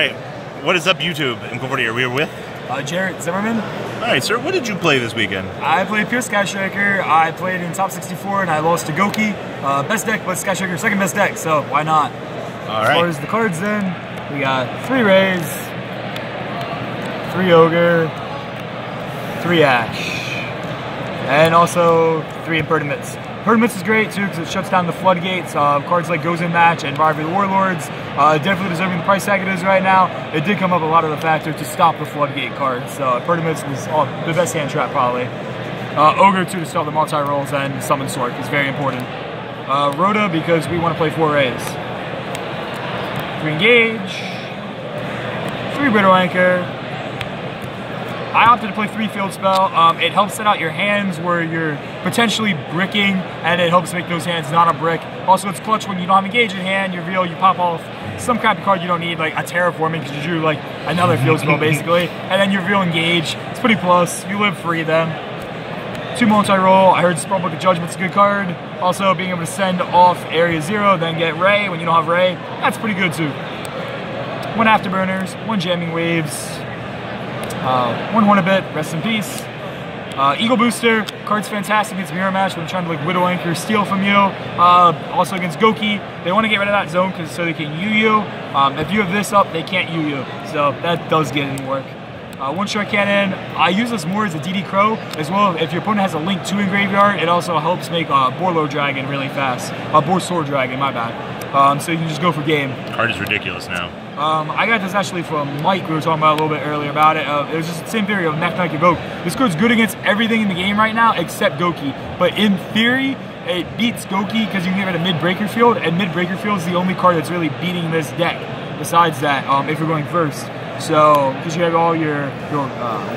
Hey, what is up, YouTube? And over here, we are with Jerret, Zimmerman. All right, sir. What did you play this weekend? I played pure Sky Striker. I played in top 64 and I lost to Goki. Best deck, but Sky Striker second best deck, so why not? All right. As far as the cards, then we got 3 Rays, 3 Ogre, 3 Ash, and also 3 Impertinents. Impertinents is great too because it shuts down the floodgates. Cards like Goes in Match and Rivalry Warlords, definitely deserving the price tag it is right now. It did come up a lot of the factor to stop the floodgate cards. So Impertinents was the best hand trap probably. Ogre too to stop the multi-rolls, and Summon Sword is very important. Rhoda because we want to play 4 Rays. 3 Engage, 3 Brittle Anchor. I opted to play 3 Field Spell. It helps set out your hands where you're potentially bricking, and it helps make those hands not a brick. Also, it's clutch when you don't have Engage in hand, you reveal, you pop off some crappy card you don't need, like a Terraforming, because you drew like another Field Spell basically, and then you reveal Engage. It's pretty plus. You live free then. 2 multi-roll. I heard Spellbook of Judgment's a good card. Also, being able to send off Area 0, then get Ray when you don't have Ray. That's pretty good too. 1 Afterburners, 1 Jamming Waves, 1 Hornibit, rest in peace. Eagle Booster, card's fantastic against Mirror Match when trying to like Widow Anchor steal from you. Also against Goki, they want to get rid of that zone so they can Yugioh. If you have this up, they can't Yugioh, so that does get in work. 1 Strike Cannon, I use this more as a DD Crow, as well if your opponent has a Link 2 in graveyard, it also helps make Borlo Dragon really fast. Boar Sword Dragon, my bad. So you can just go for game. Card is ridiculous now. I got this actually from Mike, we were talking about a little bit earlier about it. It was just the same theory of Mech Knight Evoke. This card's good against everything in the game right now except Goki. But in theory, it beats Goki because you can get rid of Mid-Breaker Field, and Mid-Breaker Field is the only card that's really beating this deck besides that, if you're going first. So, because you have all your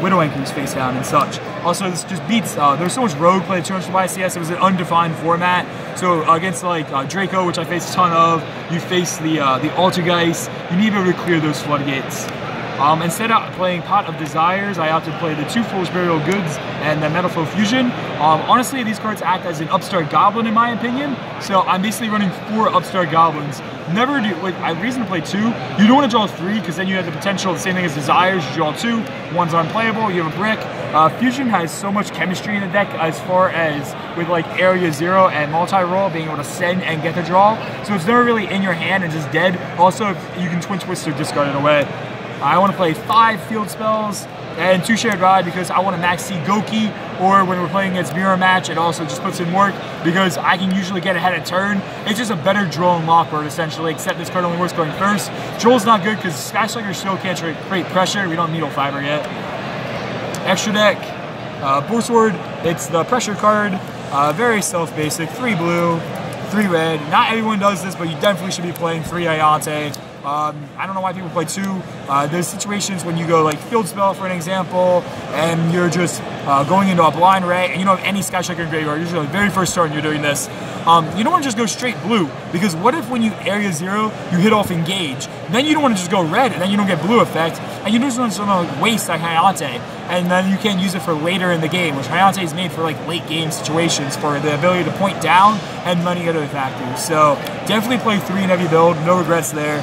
Widow Anchors face down and such. Also, this just beats, there's so much rogue play at 200th YCS, it was an undefined format. So, against like Draco, which I face a ton of, you face the Altergeist, you need to be able to clear those floodgates. Instead of playing Pot of Desires, I opted to play the 2 Foolish Burial Goods and the Metal Flow Fusion. Honestly, these cards act as an Upstart Goblin in my opinion, so I'm basically running 4 Upstart Goblins. Never do, like, I have reason to play 2. You don't want to draw 3 because then you have the potential, the same thing as Desires, you draw 2, 1's unplayable, you have a brick. Fusion has so much chemistry in the deck as far as with like Area 0 and multi-roll, being able to send and get the draw. So it's never really in your hand and just dead. Also, you can Twin Twist or discard it away. I want to play 5 Field Spells and 2 Shared Ride because I want to max C Goki, or when we're playing against Mirror Match, it also just puts in work because I can usually get ahead of turn. It's just a better draw and lock board essentially, except this card only works going first. Troll's not good because Sky Striker still can't create pressure. We don't Needle Fiber yet. Extra deck, Boar Sword, it's the pressure card, very self-basic, 3 blue, 3 red. Not everyone does this, but you definitely should be playing 3 Ayante. I don't know why people play 2. There's situations when you go like Field Spell for an example, and you're just going into a blind Ray, and you don't have any Sky Striker in graveyard. Usually the very first turn you're doing this. You don't want to just go straight blue, because what if when you Area 0, you hit off Engage? Then you don't want to just go red, and then you don't get blue effect, and you just want to like, waste like Hayate, and then you can't use it for later in the game, which Hayate is made for like late game situations for the ability to point down and many other factors. So definitely play 3 in every build, no regrets there.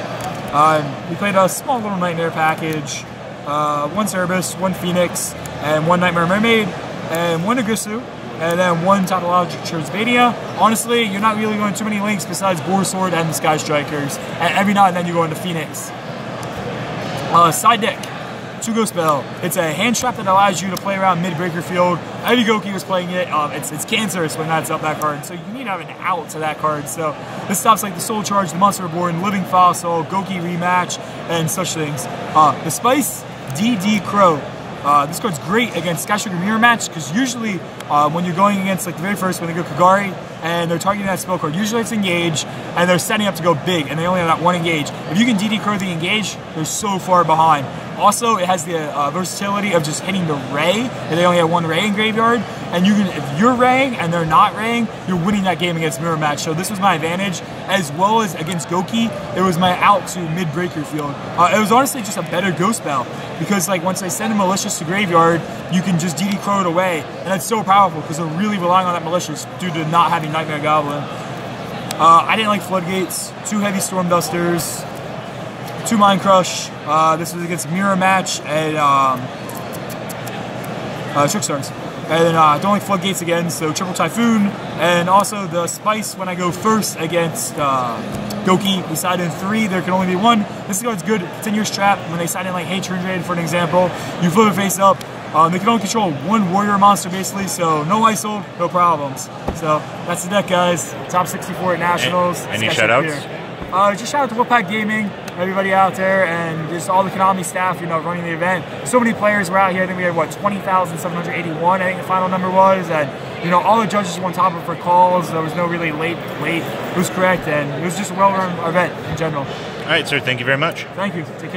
We played a small little Nightmare package, 1 Cerberus, 1 Phoenix, and 1 Nightmare Mermaid, and 1 Agusu, and then 1 Topologic Transmania. Honestly, you're not really going too many links besides Boar Sword and the Sky Strikers, and every now and then you go into Phoenix. Side deck, 2 Ghost Spell. It's a hand trap that allows you to play around Mid-Breaker Field. Eddie Goki was playing it. It's cancerous when that's up that card, so you need to have an out to that card. So this stops like the Soul Charge, the Monster Reborn, Living Fossil, Goki Rematch, and such things. The Spice DD Crow. This card's great against Sky Striker Mirror Match because usually when you're going against like the very first when they go Kagari and they're targeting that spell card, usually it's Engage and they're setting up to go big and they only have that 1 Engage. If you can DD Crow the Engage, they're so far behind. Also, it has the versatility of just hitting the Ray, and they only have 1 Ray in graveyard, and you can, if you're Raying and they're not Raying, you're winning that game against Mirror Match. So this was my advantage, as well as against Goki, it was my out to Mid-Breaker Field. It was honestly just a better Ghost Spell, because like once I send a Malicious to graveyard, you can just DD Crow it away, and that's so powerful, because they're really relying on that Malicious due to not having Nightmare Goblin. I didn't like Floodgates, 2 Heavy Storm Dusters, 2 Mind Crush. This was against Mirror Match and Trick Stars. And then Don't Like Floodgates again, so Triple Typhoon. And also the Spice when I go first against Goki. We side in 3, there can only be 1. This card's good, it's in your strap. When they side in like Hatred for an example, you flip it face up. They can only control 1 warrior monster basically, so no ice hold, no problems. So that's the deck, guys. Top 64 at Nationals. Any shoutouts? Just shout out to Wolfpack Gaming, everybody out there, and just all the Konami staff, you know, running the event. So many players were out here. I think we had, what, 20,781, I think the final number was. And, you know, all the judges were on top of it for calls. There was no really late. It was correct, and it was just a well-run event in general. All right, sir. Thank you very much. Thank you. Take care.